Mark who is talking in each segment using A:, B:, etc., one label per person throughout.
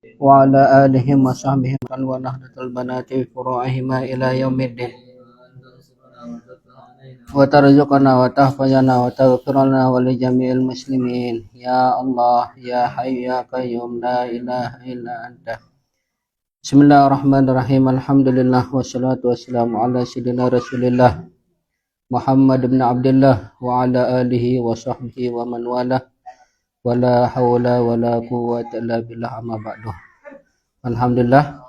A: وعلى آلهم وصحبهم ونهضة البنات فروعهما إلى يوم الدين وترزقنا وتحفظنا وتغفر لنا ولجميع المسلمين يا الله يا حي يا قيوم لا إله إلا أنت. Bismillahirrahmanirrahim. Alhamdulillah wassalatu wassalamu ala sayyidina Rasulillah Muhammad bin Abdullah wa ala alihi wa sahbihi wa man wala wala hawla wala quwwata illa billah amma ba'du. Alhamdulillah,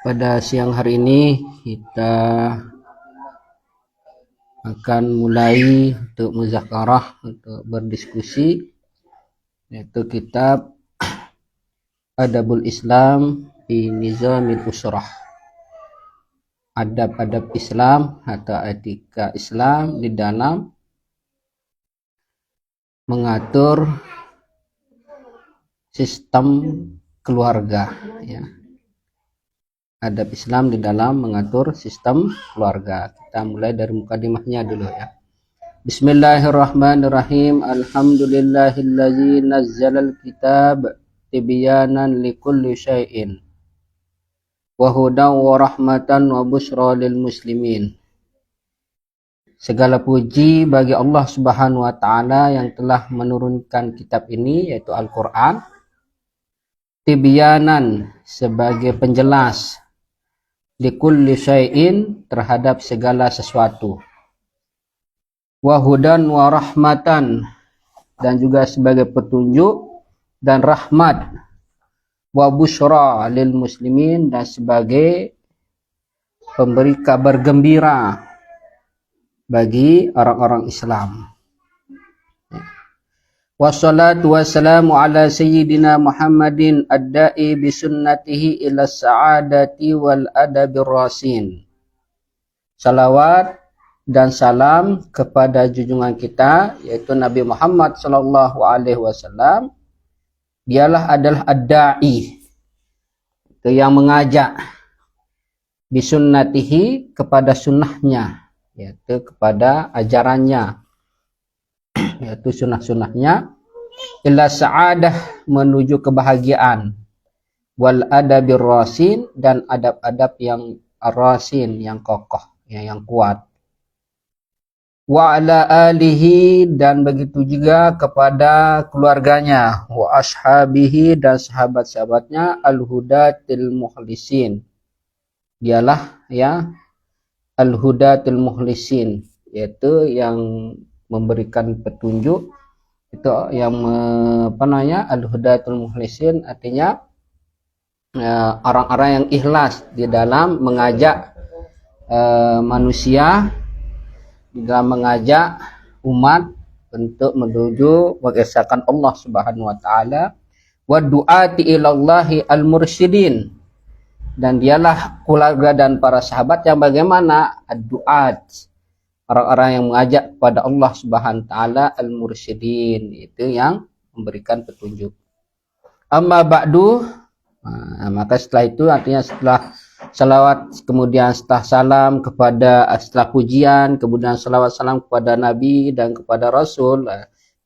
A: pada siang hari ini kita akan mulai untuk muzakarah, untuk berdiskusi, yaitu kitab Adabul Islam di Nizamil Usrah, adab-adab Islam atau etika Islam di dalam mengatur sistem keluarga, ya. Adab Islam di dalam mengatur sistem keluarga. Kita mulai dari mukadimahnya dulu, ya. Bismillahirrahmanirrahim. Alhamdulillahillazi nazzalal kitab tibyanan likulli syai'in wa hudan wa rahmatan wa busyra lil muslimin. Segala puji bagi Allah Subhanahu wa taala yang telah menurunkan kitab ini, yaitu Al-Qur'an, tibyanan sebagai penjelas, likulli syai'in terhadap segala sesuatu, wa hudan wa rahmatan dan juga sebagai petunjuk dan rahmat, wa busyra lil muslimin dan sebagai pemberi kabar gembira bagi orang-orang Islam. Wassalatu wassalamu ala sayyidina Muhammadin ad-da'i bisunnatihi ila sa'adati wal adabir rasin. Salawat dan salam kepada junjungan kita, yaitu Nabi Muhammad sallallahu alaihi wasallam. Dialah adalah ad-da'i, itu yang mengajak, bisunnatihi kepada sunnahnya, yaitu kepada ajarannya, yaitu sunnah-sunnahnya, ila sa'adah menuju kebahagiaan, wal adabir rasin dan adab-adab yang rasin, yang kokoh, yang kuat. Wa ala alihi dan begitu juga kepada keluarganya, wa ashabihi dan sahabat-sahabatnya, al-hudatil mukhlisin. Dialah ya al-hudatil mukhlisin, yaitu yang memberikan petunjuk, itu yang al-hudatul mukhlisin artinya orang-orang yang ikhlas di dalam mengajak manusia, di dalam mengajak umat untuk menuju mengesahkan Allah Subhanahu wa taala, wa du'ati ilallahi al-mursyidin, dan dialah keluarga dan para sahabat yang bagaimana ad-du'at, orang-orang yang mengajak kepada Allah Subhanahu wa taala, al-mursyidin, itu yang memberikan petunjuk. Amma ba'du, maka setelah itu, artinya setelah salawat, kemudian setelah salam setelah pujian, kemudian salawat salam kepada Nabi dan kepada Rasul,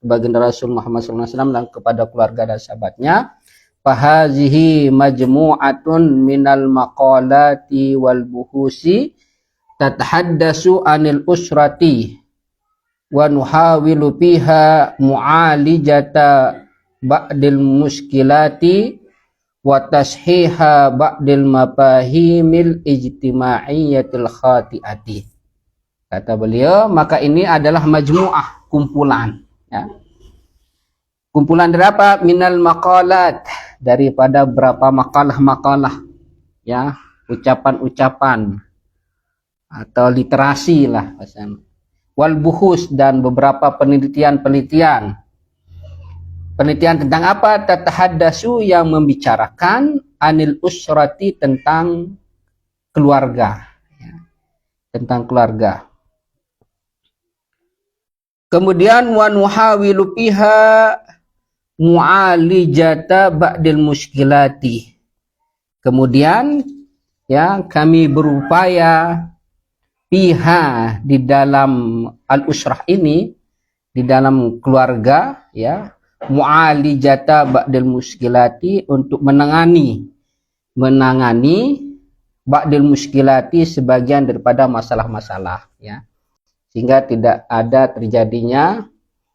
A: baginda Rasul Muhammad SAW, dan kepada keluarga dan sahabatnya. Fahazihi majmu'atun minal maqalati wal buhusi tatahaddasu anil usrati wa nuhawilu fiha mu'alijata ba'dil muskilati wa tashiha ba'dil mafahimil ijtima'iyyatil khati'ati. Kata beliau, maka ini adalah majmu'ah, kumpulan, ya. Kumpulan dari apa? Minal maqalat, daripada berapa makalah-makalah, ya, ucapan-ucapan atau literasi lah bahasanya. Wal buhus, dan beberapa penelitian-penelitian. Penelitian tentang apa? Tatahaddasu, yang membicarakan anil usrati, tentang keluarga, ya, tentang keluarga. Kemudian wa nuhawilu fiha mu'alijata ba'dil muskilati. Kemudian ya kami berupaya fiha, di dalam al-usrah ini, di dalam keluarga, ya, mu'alijata ba'dil muskilati, untuk menangani ba'dil muskilati, sebagian daripada masalah-masalah, ya, sehingga tidak ada terjadinya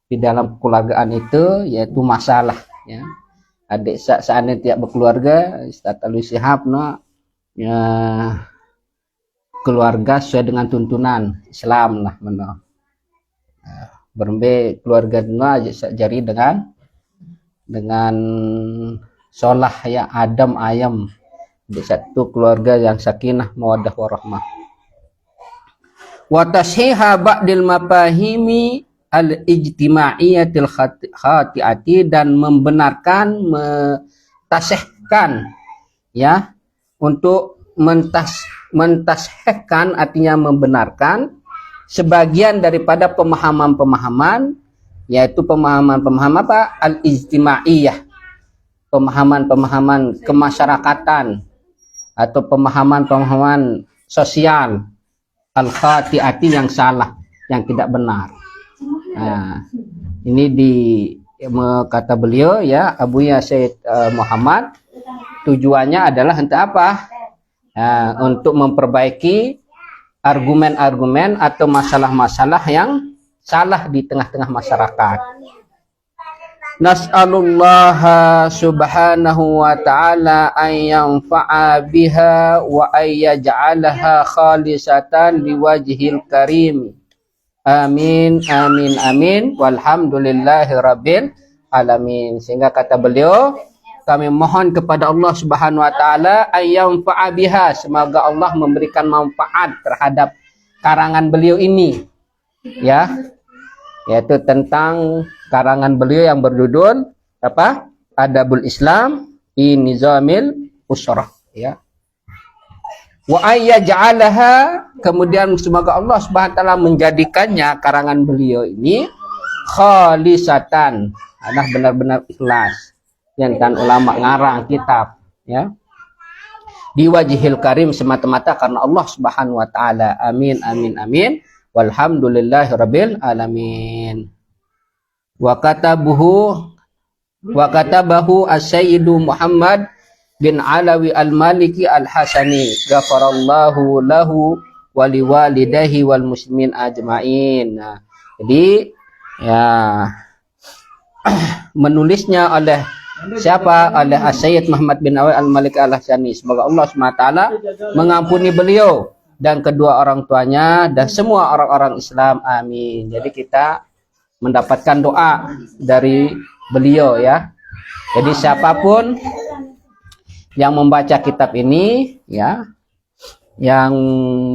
A: di dalam kekeluargaan itu yaitu masalah, ya. Adik seandainya tidak berkeluarga, Ustaz Alwi Shihab ya, keluarga sesuai dengan tuntunan Islam lah meno. Berembe keluarga aja jari dengan solah, ya, adem ayam di satu keluarga yang sakinah mawaddah warahmah. Wa tashiha ba'dil mafahimi al-ijtimaiyatil khati'ati, dan membenarkan, mentasihkan, ya, untuk mentashihkan artinya membenarkan sebagian daripada pemahaman-pemahaman, yaitu pemahaman-pemahaman apa? Al-ijtimaiyah, pemahaman-pemahaman kemasyarakatan atau pemahaman-pemahaman sosial, al-khati'ati, yang salah, yang tidak benar. Nah, ini kata beliau, ya, Abuya Said Muhammad, tujuannya adalah untuk apa? Untuk memperbaiki argumen-argumen atau masalah-masalah yang salah di tengah-tengah masyarakat. Nas'alullaha subhanahu wa ta'ala an yanfa'a biha wa ayyaj'alaha khalisatan liwajhil karim. Amin, amin, amin. Walhamdulillahi rabbil alamin. Sehingga kata beliau, kami mohon kepada Allah Subhanahu wa taala ayam fa'abiha, semoga Allah memberikan manfaat terhadap karangan beliau ini, ya, yaitu tentang karangan beliau yang berjudul apa? Adabul Islam fi Nizamil Usrah, ya. Wa ayyaj'alaha, kemudian semoga Allah Subhanahu wa taala menjadikannya, karangan beliau ini, khalisatan, adalah benar-benar ikhlas, yang kan ulama ngarang kitab, ya, diwajihil karim, semata-mata karena Allah Subhanahu wa taala. Amin, amin, amin. Walhamdulillahi rabbil alamin. Wa katabahu as-sayyidu Muhammad bin Alawi al-Maliki al-Hasani, ghafarallahu lahu wa liwalidayhi wal muslimin ajmain. Nah, jadi, ya, menulisnya oleh siapa? Oleh As-Sayyid Muhammad bin Alawi al-Maliki al-Hasani. Semoga Allah SWT mengampuni beliau dan kedua orang tuanya dan semua orang-orang Islam. Amin. Jadi kita mendapatkan doa dari beliau, ya. Jadi siapapun yang membaca kitab ini, ya, yang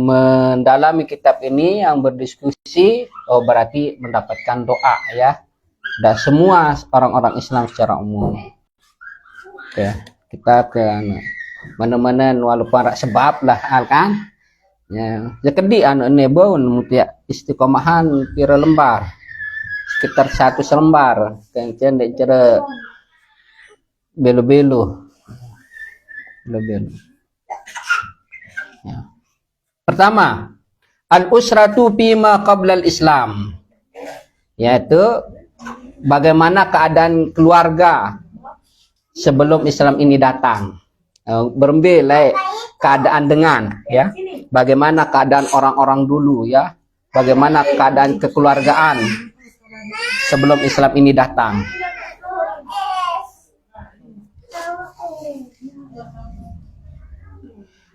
A: mendalami kitab ini, yang berdiskusi, oh berarti mendapatkan doa, ya, dan semua orang-orang Islam secara umum. Oke, kita ke mana-mana walaupun rak sebab lah, kan, ya, jadi ini bau ya, istiqomahan kira lembar sekitar 1 lembar, kemudian cara belu-belu. Ya. Pertama, al-usratu bima qabla al-Islam, yaitu bagaimana keadaan keluarga sebelum Islam ini datang. Berbeda keadaan dengan, ya, bagaimana keadaan orang-orang dulu, ya, bagaimana keadaan kekeluargaan sebelum Islam ini datang.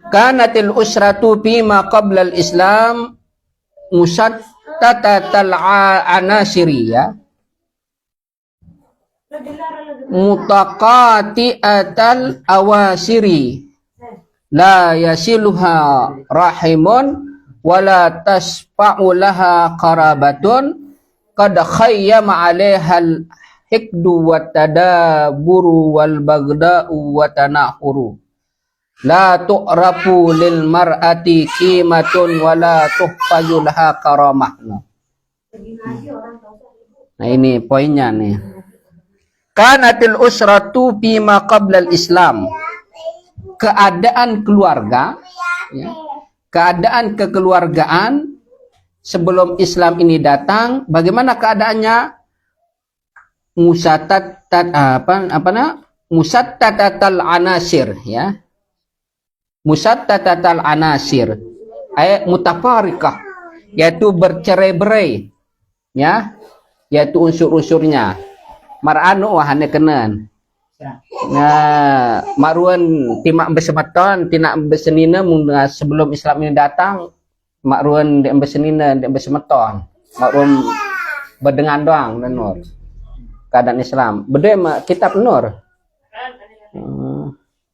A: Kanatil usratu bima qabla al-Islam musattatatal anasiri, ya, mutaqati'atal awasiri, la yasiluha rahimun wala tasfa'u laha qarabatun qad khayyama 'alaihal hikdu wat tadaburu wal bagda'u wa tanahuru. La tu'rafu lil mar'ati qimatun wa la tuhfaju laha karamah. Nah, ini poinnya nih. Kanatil usratu bima qabla al-Islam. Keadaan keluarga, ya, keadaan kekeluargaan sebelum Islam ini datang, bagaimana keadaannya? musattatatal anasir, ya. Musattatatal anasir ayat mutafarikah, yaitu bercerai-berai, ya, yaitu unsur-unsurnya. Mar'anu wahane kenen. Nah, makruan timak besemeton, tinak besenina sebelum Islam ini datang, makruan di besenina, di besemeton. Makruan berdengan doang dan nur. Keadaan Islam. Beda kitab nur.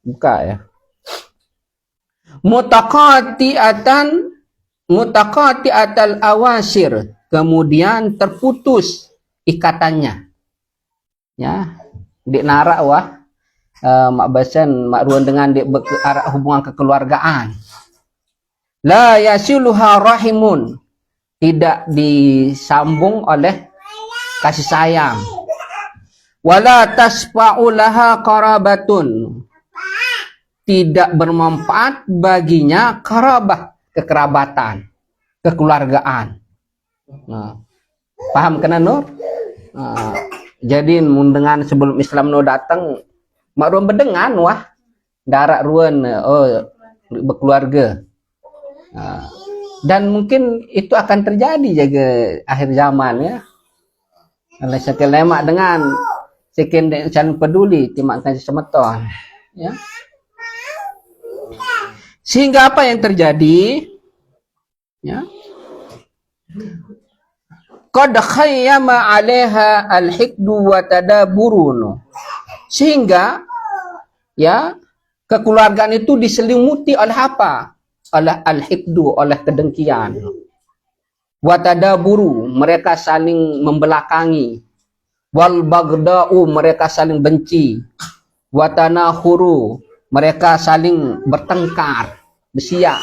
A: Buka ya. Mutaqati'atal awasir, kemudian terputus ikatannya. Ya, di narak wah mak basan makruan dengan di arah hubungan kekeluargaan. La yasiluha rahimun, tidak disambung oleh kasih sayang. Wala tasfa'u laha qarabatun, tidak bermanfaat baginya qarabah, kekerabatan, kekeluargaan. Nah, paham kena nur? Nah, jadi dengan sebelum Islam no datang, makruan berdengan wah darat ruan berkeluarga. Nah, dan mungkin itu akan terjadi jaga akhir zaman, ya. Kalau sekian lemak dengan sekian calon peduli timak kasih semeton, ya. Sehingga apa yang terjadi, ya, qad khayyama 'alaiha al-hikdu wa tadaburun, sehingga, ya, kekeluargaan itu diselimuti oleh apa? Oleh al-hikdu, oleh kedengkian. Wa tadaburu, mereka saling membelakangi. Wal bagda'u, mereka saling benci. Wa tanahuru, mereka saling bertengkar, bersiak.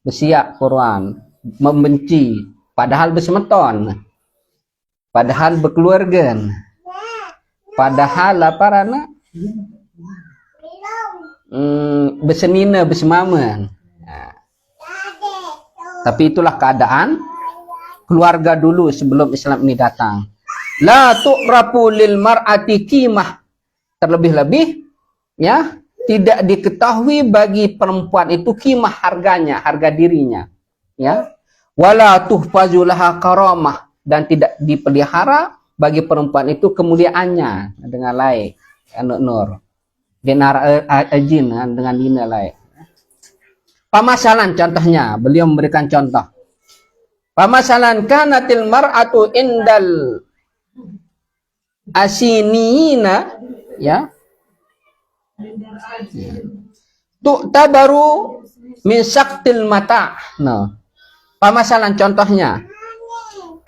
A: Bersiak Quran, membenci, padahal bersemeton, padahal berkeluarga, padahal apa rana bersenina bersemaman. Nah, tapi itulah keadaan keluarga dulu sebelum Islam ini datang. La tu'rafu lil mar'ati qimah, terlebih-lebih, ya, tidak diketahui bagi perempuan itu qimah, harganya, harga dirinya, ya. Wala tuhfazu laha karamah, dan tidak dipelihara bagi perempuan itu kemuliaannya dengan lain, anu nur. Dinar ajin dengan dina lain. Pamasalan contohnya, beliau memberikan contoh. Pamasalan kanatil mar'atu indal asinina, ya, tu'tabaru min saktil mata. Nah, pamasalan contohnya,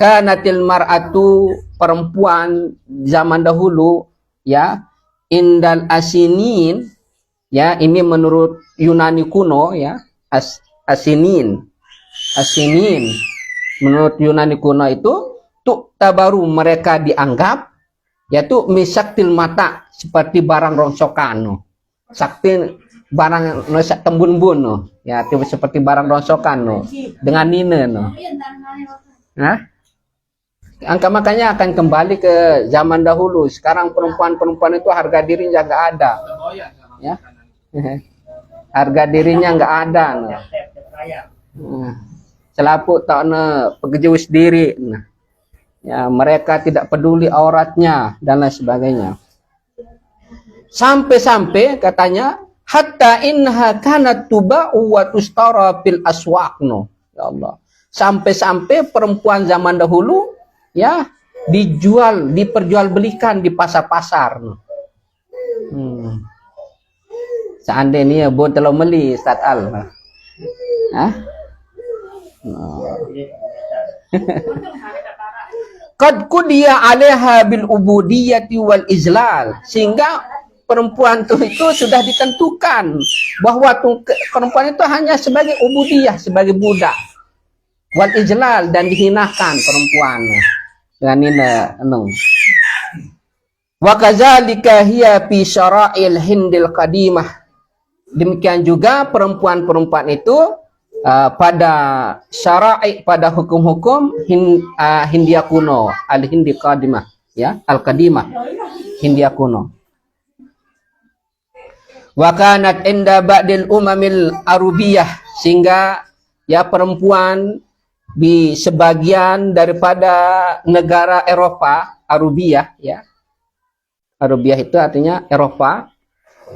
A: kanatil mar'atu, perempuan zaman dahulu, ya, indal asinin, ya, ini menurut Yunani kuno, ya, asinin menurut Yunani kuno itu tu'tabaru, mereka dianggap, yaitu misaktil mata, seperti barang rongsokan. Sakti barang nosak tembun-bun, ya, seperti barang rongsokan dengan nina. Nah, angka makanya akan kembali ke zaman dahulu. Sekarang perempuan-perempuan itu harga dirinya nggak ada, ya. Harga dirinya nggak ada. Celapuk tak pegejus diri. Nah, ya, mereka tidak peduli auratnya dan lain sebagainya. Sampai-sampai katanya hatta innaha kanat tuba'u wa tustara fil aswaq. Ya Allah. Sampai-sampai perempuan zaman dahulu, ya, diperjualbelikan di pasar-pasar. Seandainya bon telah meli Ustaz Al. Qad kudiya 'alaiha bil ubudiyyati wal izlal, sehingga perempuan itu sudah ditentukan bahwa perempuan itu hanya sebagai ubudiyah, sebagai budak, wal ijlal, dan dihinakan perempuan dengan ini enung. Wa kadzalika hiya fi syara'il hindil qadimah, demikian juga perempuan-perempuan itu pada syara'i, pada hukum-hukum Hindia kuno, al-Hindi qadimah, ya, al-qadimah, Hindia kuno. Wa kanat inda ba'dil umamil arubiyah, sehingga ya perempuan di sebagian daripada negara Eropa, Arubiyah, ya. Arubiyah itu artinya Eropa,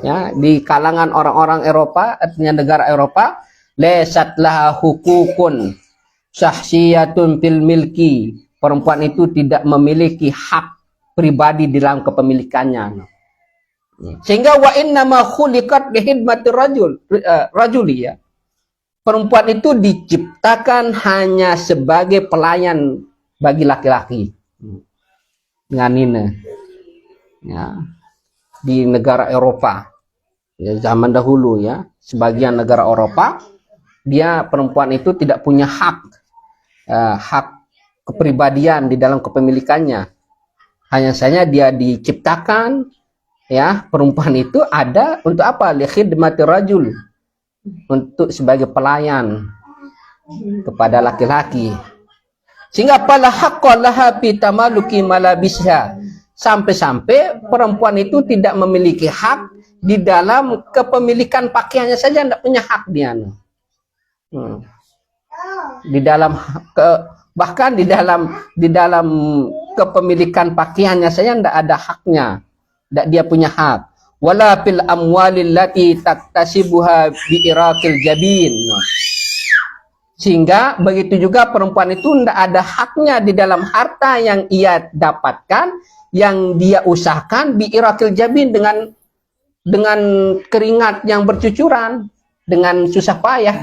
A: ya, di kalangan orang-orang Eropa, artinya negara Eropa, laysat laha hukukun syahsiyatun fil milki, perempuan itu tidak memiliki hak pribadi dalam kepemilikannya. Sehingga wa inna ma khuliqat li khidmati rajuli, ya. Perempuan itu diciptakan hanya sebagai pelayan bagi laki-laki. Dengan ini, ya, di negara Eropa, ya, zaman dahulu, ya, sebagian negara Eropa, dia perempuan itu tidak punya hak kepribadian di dalam kepemilikannya. Hanya saja dia diciptakan, ya, perempuan itu ada untuk apa? Li khidmati rajul, untuk sebagai pelayan kepada laki-laki. Sehingga pala haqqalaha fi tamaluki malabisha, sampai-sampai perempuan itu tidak memiliki hak di dalam kepemilikan pakaiannya saja, tidak punya hak dia. Di dalam bahkan di dalam kepemilikan pakaiannya saja tidak ada haknya, tidak dia punya hak. Wala fil amwalil lati taktasibuha bi iraqil jabin. Sehingga begitu juga perempuan itu tidak ada haknya di dalam harta yang ia dapatkan, yang dia usahakan bi iraqil jabin, dengan keringat yang bercucuran, dengan susah payah.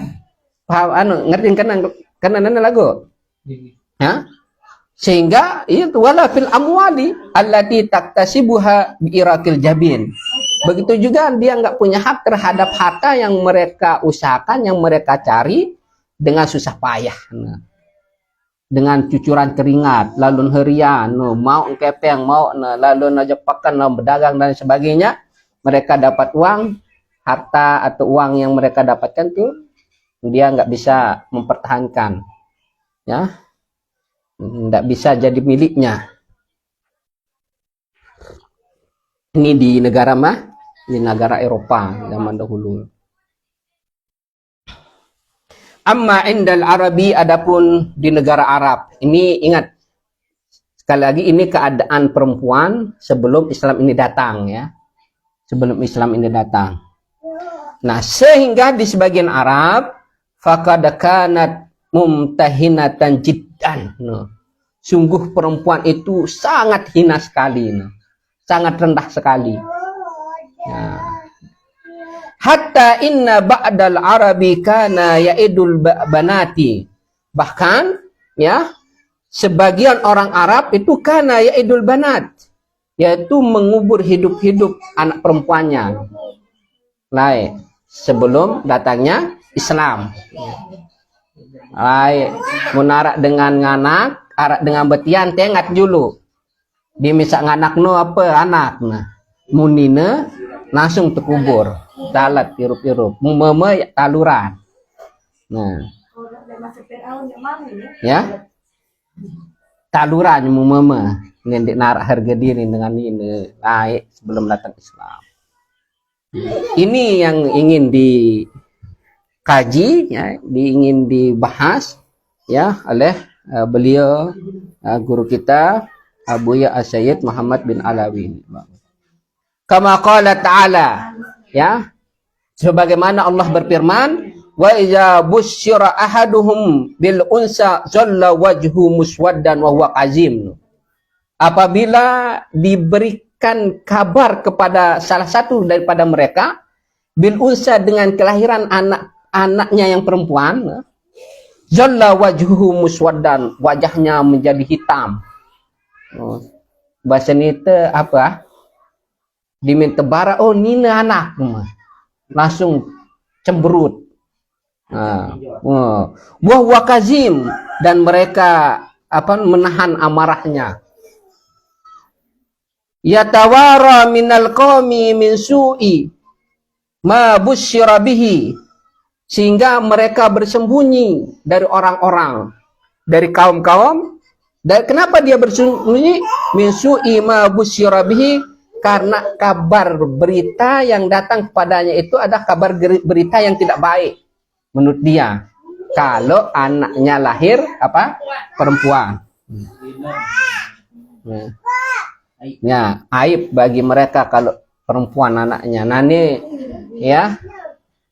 A: Paham ngerti kan nana lagu? Ya? Sehingga itu wala fil amwali allati taktasibuha bi iraqil jabin. Begitu juga dia nggak punya hak terhadap harta yang mereka usahakan, yang mereka cari dengan susah payah, dengan cucuran keringat, lalu herian, mau kepeng, mau lalu najepakan, berdagang dan sebagainya. Mereka dapat uang, harta atau uang yang mereka dapatkan tuh dia nggak bisa mempertahankan, ya, nggak bisa jadi miliknya. Ini di negara di negara Eropa zaman dahulu. Amma indal Arabi, adapun di negara Arab. Ini ingat sekali lagi, ini keadaan perempuan sebelum Islam ini datang, ya. Sebelum Islam ini datang. Nah, sehingga di sebagian Arab faqad kanat mumtahinatan jiddan. Sungguh perempuan itu sangat hina sekali, sangat rendah sekali. Nah, hatta inna ba'dal arabi kana ya'idul banati, bahkan, ya, sebagian orang Arab itu kana ya'idul banat, yaitu mengubur hidup-hidup anak perempuannya, lain sebelum datangnya Islam. Lain munarak dengan nganak, arak dengan betian tengat dulu, dimisak nganak no apa anak, nah munine langsung terkubur, talat pirup-pirup, meme taluran. Nah, ya, taluran meme ngendik narak harga diri dengan ini naik sebelum datang Islam. Ini yang ingin dikaji, ya, ingin dibahas, ya, oleh beliau, guru kita Buya As-Sayyid Muhammad bin Alawi. Kama qala ta'ala, ya, sebagaimana Allah berfirman, wa iza busyira ahaduhum bil unsa zalla wajhu muswaddan wa huwa qazim. Apabila diberikan kabar kepada salah satu daripada mereka bil unsa, dengan kelahiran anaknya yang perempuan, zalla wajhu muswaddan, wajahnya menjadi hitam. Bahasa nita apa? Diminta bara, oh nina anak, langsung cemberut. Wah wakazim, dan mereka menahan amarahnya. Yatawara minal qawmi min su'i ma busyira bihi, sehingga mereka bersembunyi dari orang-orang, dari kaum-kaum. Dan kenapa dia bersembunyi? Min su'i ma busyira bihi, karena kabar berita yang datang kepadanya itu adalah kabar berita yang tidak baik menurut dia. Kalau anaknya lahir apa? Perempuan. Ya, aib bagi mereka kalau perempuan anaknya. Nani ya,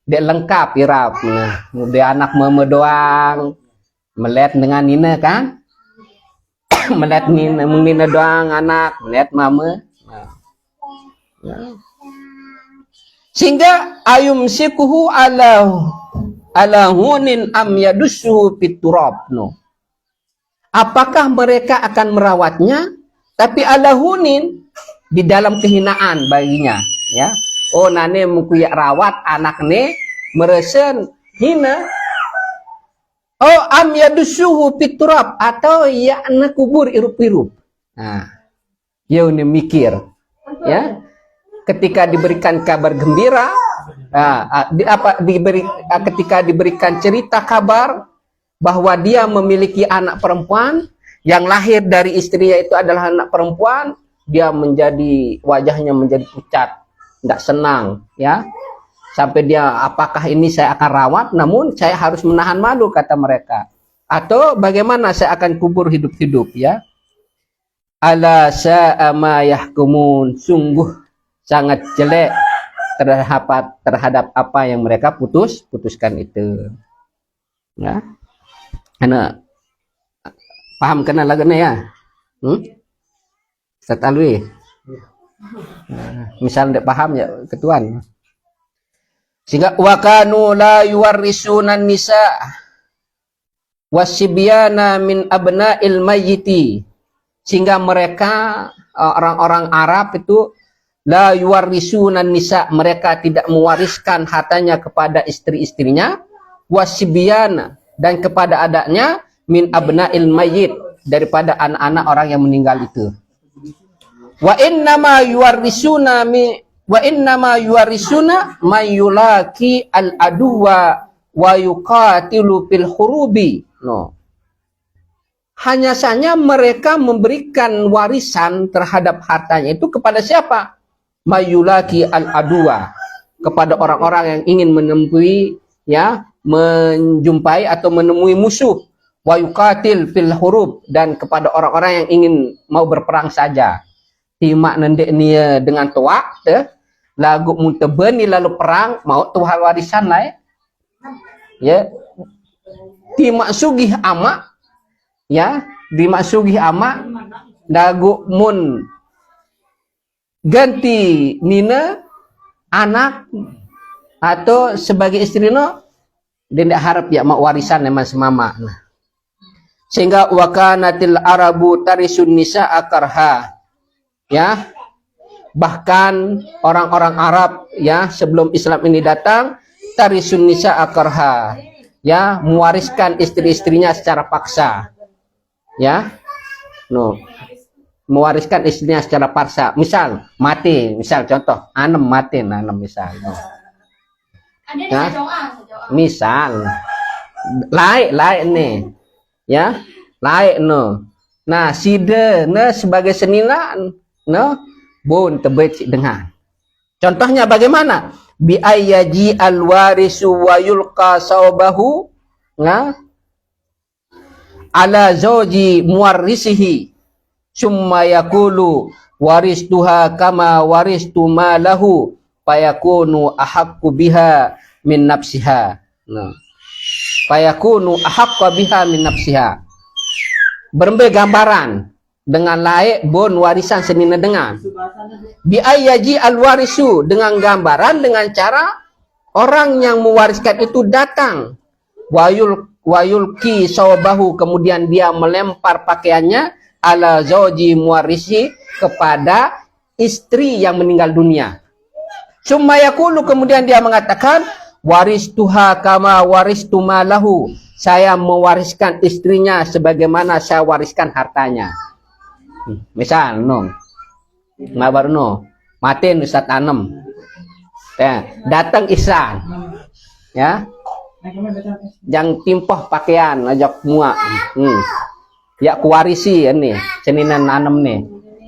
A: dia lengkap irap. Nah, dia anak mama doang. Melihat dengan Nina kan? Melihat Nina doang anak, melihat mama. Nah. Ya. Sehingga ayumsikuhu ala hunin am yadussuhu fiturab. No. Apakah mereka akan merawatnya tapi ala hunin, di dalam kehinaan baginya, ya. Oh, nane mengkuyak rawat anak ne meresen hina. Oh, am yadussuhu fiturab, atau ya anak kubur irup-irup. Nah, dia ini mikir, ya. Ketika diberikan kabar gembira, ketika diberikan cerita kabar bahwa dia memiliki anak perempuan yang lahir dari istrinya itu adalah anak perempuan, dia menjadi wajahnya menjadi pucat, tidak senang, ya. Sampai dia, apakah ini saya akan rawat, namun saya harus menahan malu, kata mereka. Atau bagaimana saya akan kubur hidup-hidup, ya. Ala sa'a ma yahkumun, sungguh sangat jelek terhadap apa yang mereka putuskan itu. Ya. Anak paham kena lagunya ya? Ustaz Alwi. Nah, misal tidak paham ya ketuan. Sehingga wakanu la yuwarrisunan nisa wasibyana min abna'il mayyiti. Sehingga mereka orang-orang Arab itu la yuwarrisunan nisa, mereka tidak mewariskan hartanya kepada istri-istrinya, wasibyana, dan kepada adaknya, min abna'il mayyit, daripada anak-anak orang yang meninggal itu. Wa innama yuwarrisuna mayulaki al-aduwa wa yuqatilu fil hurubi. No. Hanya saja mereka memberikan warisan terhadap hartanya itu kepada siapa? Mayulaki al-aduwa, kepada orang-orang yang ingin menemui, ya, menjumpai atau menemui musuh. Wa yuqatil fil hurub, dan kepada orang-orang yang ingin mau berperang saja. Timak nendek nia dengan tuak, lagu munteben ni lalu perang, mau tuhal warisan lah, ya. Timak sugih amak, ya, timak sugih amak, lagu mun ganti nina anak atau sebagai istri no, dia tidak harap ya mak warisan emang semama. Nah. Sehingga wakanatil arabu tarisun nisa akarha, ya, bahkan orang-orang Arab, ya, sebelum Islam ini datang, tarisun nisa akarha, ya, mewariskan istri-istrinya secara paksa, ya, no, mewariskan istrinya secara paksa. Misal mati, misal contoh anem mati, anem misal, no. Nah, misal laik nih, ya, laik no. Nah, side ne sebagai senilan, no, bun tebet dengan. Contohnya bagaimana? Bi ayyaji alwarisu wa yulqa saubahu, nah, ala zawji muwarrisihi. Summa yakulu waristuha kama waristu malahu fayakunu ahaqqu biha min nafsiha. Nah. Fayakunu ahaqqu biha min nafsiha. Berembe gambaran dengan laik bon warisan senina dengan. Bi ayyaji alwarisu, dengan gambaran dengan cara orang yang mewariskan itu datang. Wayulki sawabahu, kemudian dia melempar pakaiannya ala zawji muwarisi, kepada istri yang meninggal dunia. Summa yaqulu, kemudian dia mengatakan waristuha kama waristu malahu, saya mewariskan istrinya sebagaimana saya wariskan hartanya. Misal no, ngabar no, matin Ustaz Anem, ya, datang Ihsan, ya, Yang timpah pakaian ajak muak. Ya kuwarisi ini senina nanem nih.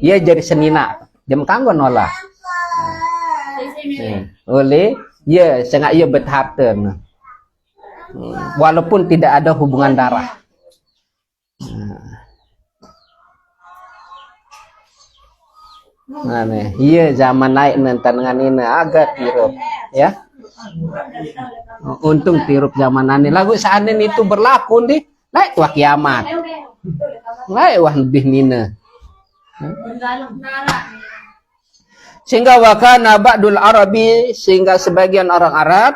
A: Ia jadi senina. Dia kanggo nolak. Oleh ya sangat ia berharta. Walaupun tidak ada hubungan darah. Nah, iya zaman naik dengan ini agak tirup, ya. Untung tirup zaman ini. Lagu seandainya itu berlaku nih, naik wah kiamat, naik wah lebih nina. Sehingga wakana ba'dul Arabi, sehingga sebagian orang Arab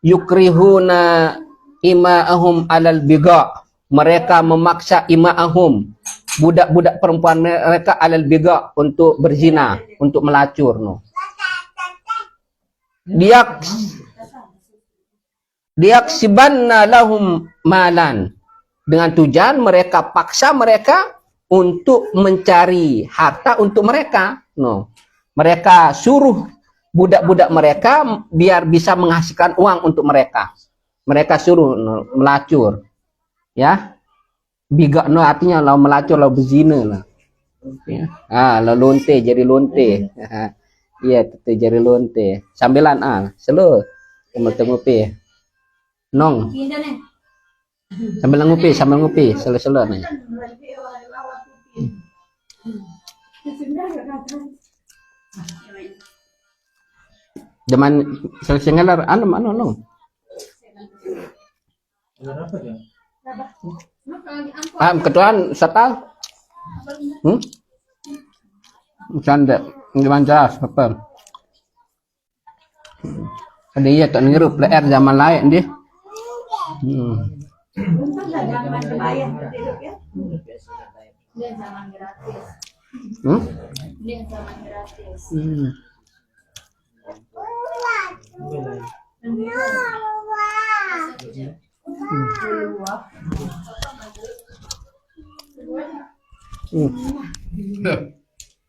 A: yukrihuna ima'ahum alal biga, mereka memaksa ima'ahum, budak-budak perempuan mereka alal biga, untuk berzina, untuk melacur. Diaksibanna lahum malan, dengan tujuan mereka paksa mereka untuk mencari harta untuk mereka. Mereka suruh budak-budak mereka biar bisa menghasilkan uang untuk mereka. Mereka suruh melacur, ya. Biga artinya lau melacur, lau berzina lah. Ya. Lau lonte jadi lonte. Iya, itu jadi lonte. Sambilan selo temu-temu nong. Sambil ngopi, selo-selo nih. Zaman selesai ngalar anu. Ketuaan satal. Canda gimana jelas apa? Ada iya tak ngirup PR zaman lain dia. Dia zaman gratis. Dia zaman gratis.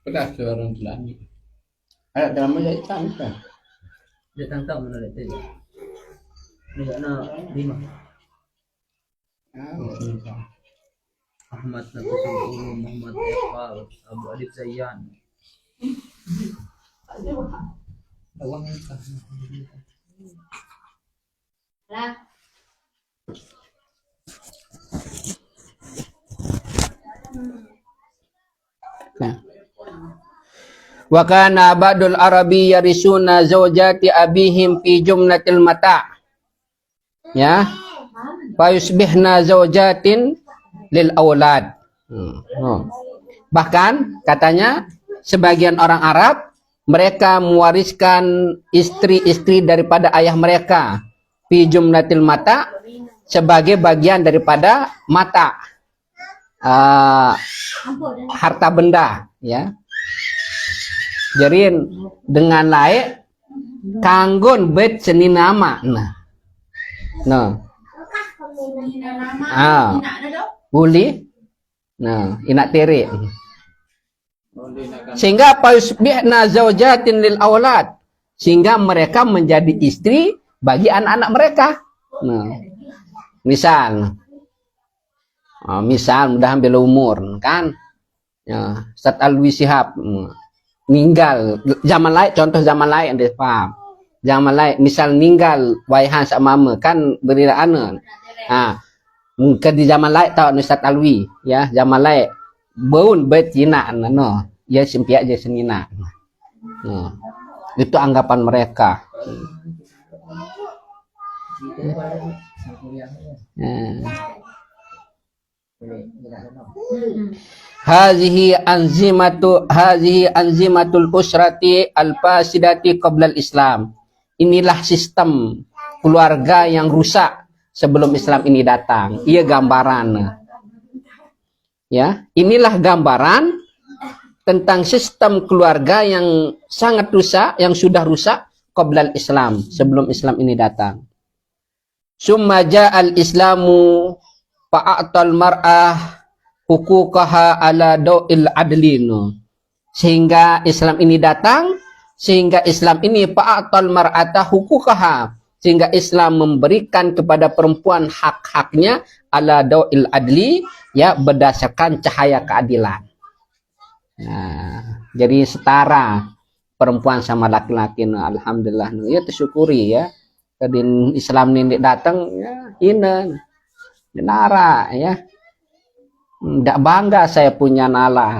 A: Pedas orang Belanda. Ayo dalam aja tangkap. Dia tangkap mana itu? Ini ana 5. Ahmad Nabasul Ulum, Muhammad Iqbal, Abu Alif Zayyan. Awang lah. Wa kana ba'dul Arabi yarisuna zawjati abihim fi jumlatil mata'. Ya. Fa yusbihna zawjatin lil aulad. Bahkan katanya sebagian orang Arab mereka mewariskan istri-istri daripada ayah mereka fi jumlatil mata, sebagai bagian daripada mata, harta benda, ya. Jadi dengan lain kanggon bet seni nama. Boleh. Inak teri. Sehingga pausbihna zaujatin lil aulad, sehingga mereka menjadi istri bagi anak-anak mereka. Misal udah ambil umur kan, ya, Ustaz Alwi Shihab meninggal zaman lain, contoh zaman lain dia paham. Zaman lain misal meninggal waihan sama mama kan beri anak. Mungkin di zaman lain tahu Ustaz Alwi, ya, zaman lain baun betina ya simpiak je senina. Itu anggapan mereka. Hazihi anzimatul usrati al-fasidati qabla al-Islam. Inilah sistem keluarga yang rusak sebelum Islam ini datang. Ia gambaran. Ya, inilah gambaran tentang sistem keluarga yang sangat rusak, yang sudah rusak qabla al-Islam, sebelum Islam ini datang. Summa ja'al islamu fa'atal mar'ah hukukaha ala daw'il adlinu. Sehingga Islam ini datang, sehingga Islam ini fa'atal mar'ata hukukaha, sehingga Islam memberikan kepada perempuan hak-haknya ala dawil adli, ya, berdasarkan cahaya keadilan. Nah, jadi setara perempuan sama laki-laki. Nah, alhamdulillah, ya tersyukuri ya. Tadi Islam ini datang, ya, ini nara ya. Tidak bangga saya punya nala.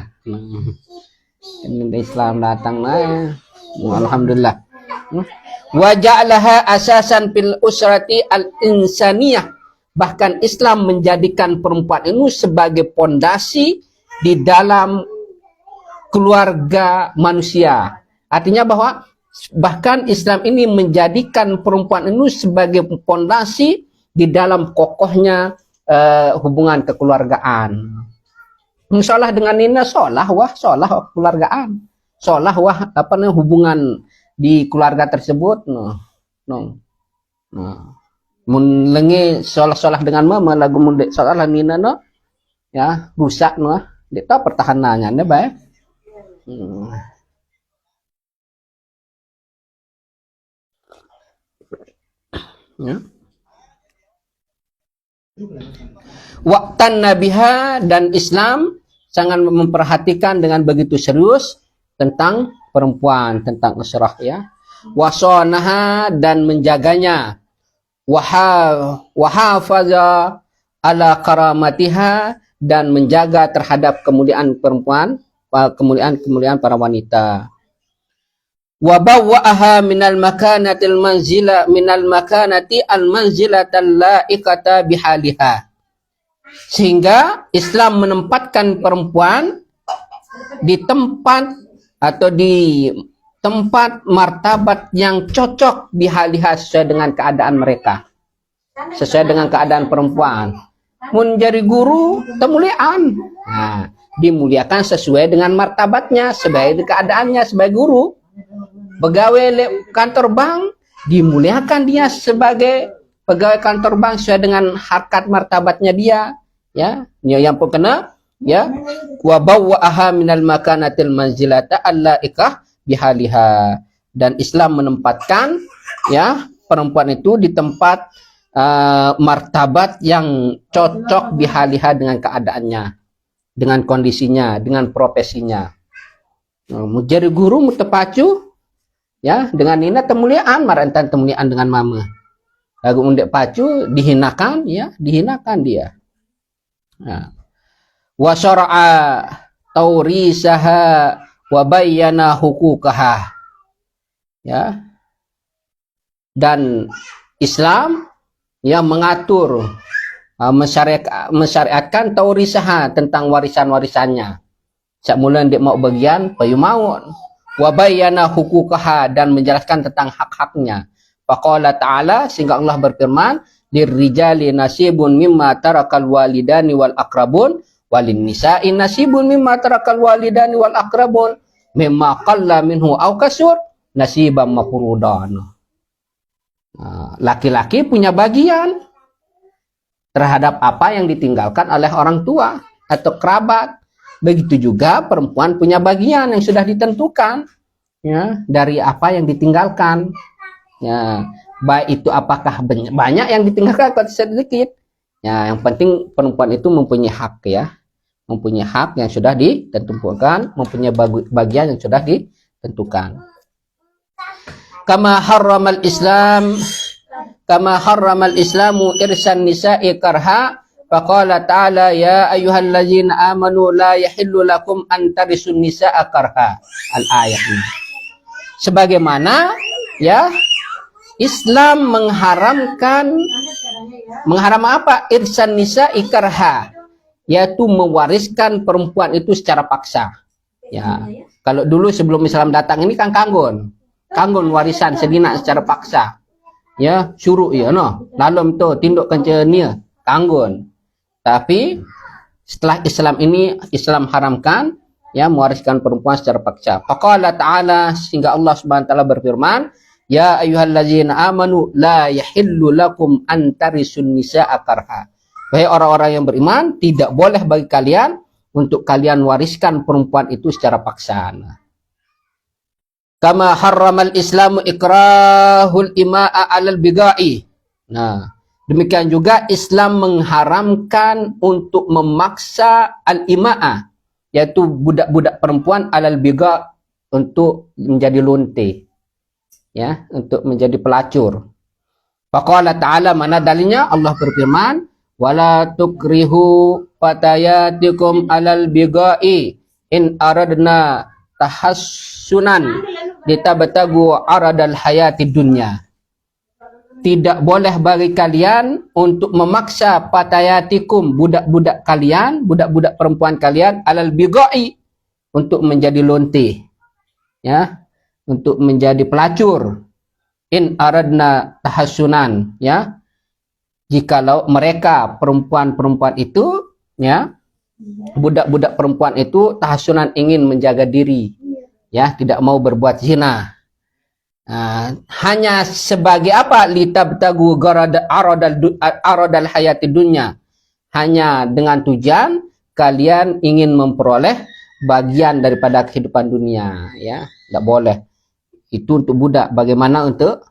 A: Ini Islam datang, nah, ya. Alhamdulillah. Wa ja'alaha asasan fil usrati al-insaniyah. Bahkan Islam menjadikan perempuan itu sebagai pondasi di dalam keluarga manusia. Artinya bahwa bahkan Islam ini menjadikan perempuan itu sebagai pondasi di dalam kokohnya hubungan kekeluargaan. Insyaallah dengan Nina solah keluargaan. Solah hubungan di keluarga tersebut mun lengi solah dengan mama lagu mun solah Nina ya rusak dia tahu pertahanannya baik. Ya. Waktan nabiha, dan Islam sangat memperhatikan dengan begitu serius tentang perempuan, tentang usrah ya. Wasanaha, dan menjaganya. Wahafaza ala karamatiha, dan menjaga terhadap kemuliaan perempuan, kemuliaan para wanita. Wa bawwa'aha minal makanati al-manzilatal la'ikata bihaliha. Sehingga Islam menempatkan perempuan di tempat atau di tempat martabat yang cocok bihaliha, sesuai dengan keadaan mereka, sesuai dengan keadaan perempuan. Mun jadi guru kemuliaan, nah, dimuliakan sesuai dengan martabatnya, sebagai keadaannya sebagai guru. Pegawai kantor bank dimuliakan dia sebagai pegawai kantor bank sesuai dengan harkat martabatnya dia, ya. Yang kena, ya, wa bawwa'aha minal makanatil manzilata allaikah bihaliha, dan Islam menempatkan, ya, perempuan itu di tempat martabat yang cocok bihaliha, dengan keadaannya, dengan kondisinya, dengan profesinya. Menjadi guru mutepacu, ya, dengan Nina temuliaan, marantan temuliaan dengan mama. Lagu undek pacu dihinakan, ya, dihinakan dia. Wa syara'a taurisaha wa bayyana huquqaha. Ya. Dan Islam yang mengatur, mensyariatkan taurisaha, tentang warisan-warisannya. Sak mula dia mau bagian, payu mau. Wa bayyana huquqaha, dan menjelaskan tentang hak-haknya. Faqala ta'ala, sehingga Allah berfirman, lirrijali nasibun mimma tarakal walidani wal akrabun, walin nisa'i nasibun mimma tarakal walidani wal akrabun, mimma qalla minhu aw kasur, nasiban mafrudan. Laki-laki punya bagian terhadap apa yang ditinggalkan oleh orang tua atau kerabat. Begitu juga perempuan punya bagian yang sudah ditentukan, ya, dari apa yang ditinggalkan. Ya, baik itu apakah banyak yang ditinggalkan atau sedikit. Ya, yang penting perempuan itu mempunyai hak, ya. Mempunyai hak yang sudah ditentukan, mempunyai bagian yang sudah ditentukan. Kama harramal Islamu irsan nisa'i karha, faqala ta'ala ya ayyuhallazina amanu la yahillu lakum an tarisun nisa'a karha. Al-ayat ini. Sebagaimana, ya, Islam mengharam apa? Irsan nisa'i karha, yaitu mewariskan perempuan itu secara paksa. Ya, kalau dulu sebelum Islam datang ini kan kanggon warisan sedina secara paksa. Ya, suruh ya no. Lalu itu tinduk kencenia kanggon. Tapi setelah Islam ini, Islam haramkan, ya, mewariskan perempuan secara paksa. Faqala ta'ala, sehingga Allah Subhanahu wa taala berfirman, ya ayyuhallazina amanu la yahillu lakum an tarisun nisa'a karha. Wahai orang-orang yang beriman, tidak boleh bagi kalian untuk kalian wariskan perempuan itu secara paksa. Kama harramal Islamu ikrahul ima'a 'alal bigai. Nah, demikian juga Islam mengharamkan untuk memaksa al-ima'ah, yaitu budak-budak perempuan, 'alal biga, untuk menjadi lonte, ya, untuk menjadi pelacur. Faqala ta'ala, mana dalilnya? Allah berfirman, wala tukrihu fatayatikum 'alal bigai in aradna tahassunan litabtagu aradal hayati dunya. Tidak boleh bagi kalian untuk memaksa patayatikum, budak-budak kalian, budak-budak perempuan kalian, 'alal bigai, untuk menjadi lonte, ya, untuk menjadi pelacur. In aradna tahassunan, ya, jikalau mereka perempuan-perempuan itu, ya, budak-budak perempuan itu tahassunan, ingin menjaga diri, ya, tidak mau berbuat zina. Hanya sebagai apa? Litabtagu aradal hayati dunya, hanya dengan tujuan kalian ingin memperoleh bagian daripada kehidupan dunia, ya. Tidak boleh. Itu untuk budak. Bagaimana untuk,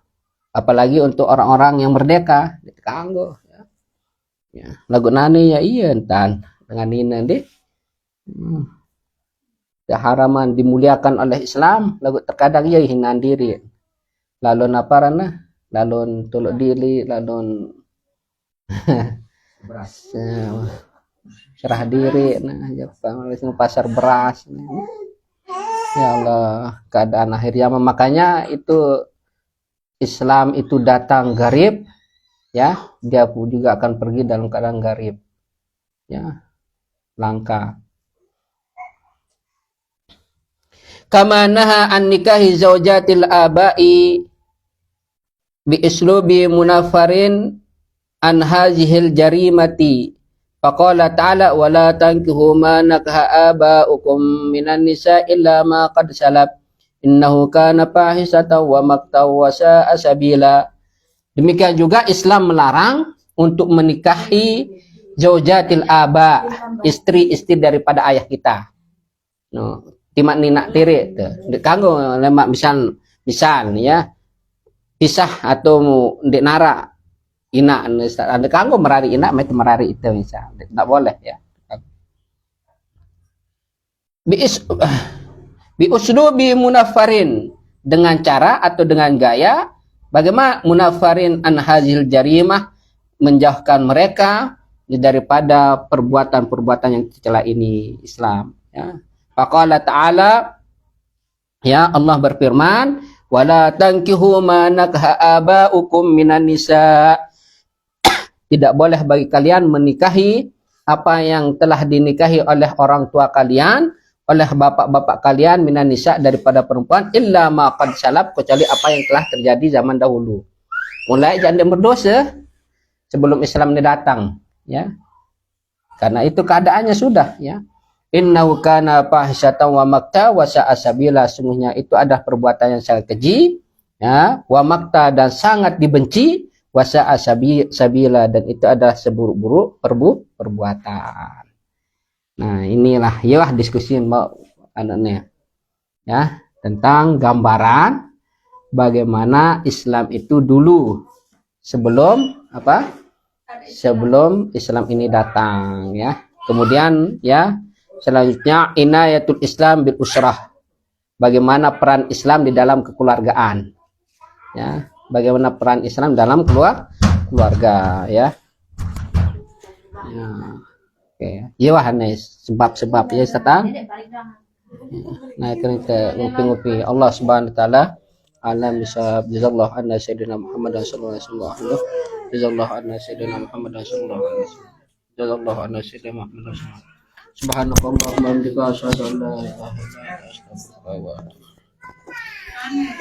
A: apalagi untuk orang-orang yang merdeka, kanggo, ya. Ya. Lagu nani ya iya entan dengan ini nanti. Keharaman dimuliakan oleh Islam, lagu terkadang ya hinaan diri. Lalon apa rana? Lalon tolok diri, lalon serah diri, nah, Jepang pasar beras. Ya Allah, keadaan akhir zaman. Makanya itu Islam itu datang garib, ya, dia juga akan pergi dalam keadaan garib, ya, langka. Kama naha an nikahi zaujatil abai bi islubi munafarin an hazihil jarimati. Faqala ta'ala wala tankihu ma nakaha abaukum minan nisa illa ma qad salaf innahu kana fahisatan wa maqtaw wa sa'a sabila. Demikian juga Islam melarang untuk menikahi zaujatil aba, istri-istri daripada ayah kita. No, timak nina tiri tu. Kanggo lemak misal ya, pisah atau ndek nara ina anda kanggo merari ina met merari itu misal. Tidak boleh, ya. Bi uslubi munafarin, dengan cara atau dengan gaya bagaimana munafarin an hazil jarimah, menjauhkan mereka daripada perbuatan-perbuatan yang tercela ini Islam, ya. Faqala ta'ala, ya, Allah berfirman, wala tankihu ma nakha abaukum minan nisa. Tidak boleh bagi kalian menikahi apa yang telah dinikahi oleh orang tua kalian, oleh bapak-bapak kalian, minan nisa, daripada perempuan, illa ma qad salaf, kecuali apa yang telah terjadi zaman dahulu. Mulai janda berdosa sebelum Islam ini datang, ya. Karena itu keadaannya sudah, ya. Innahu kana fahisatan wa maqta wa sa'a sabila, sungguhnya itu adalah perbuatan yang sangat keji, ya, wa maqta, dan sangat dibenci, wa sa'a sabila, dan itu adalah seburuk-buruk perbuatan. Nah, inilah ya diskusi mau anaknya, ya, tentang gambaran bagaimana Islam itu dulu sebelum apa? Sebelum Islam ini datang, ya. Kemudian, ya, selanjutnya inayatul Islam bil usrah, bagaimana peran Islam di dalam kekeluargaan, ya, bagaimana peran Islam dalam keluarga, ya. Ya, oke, ya wahane sebab-sebab ya setang. Nah, itu ngupi-ngupi Allah Subhanahu wa taala alam bisawab. Jazallahu anna sayyidina Muhammad sallallahu alaihi wasallam. Jazallahu anna sayyidina Muhammad sallallahu alaihi wasallam. Jazallahu anna sayyidina Muhammad sallallahu alaihi wasallam. Subhanakallahumma wa bihamdika asyhadu an la ilaha illa anta astaghfiruka wa atubu ilaik.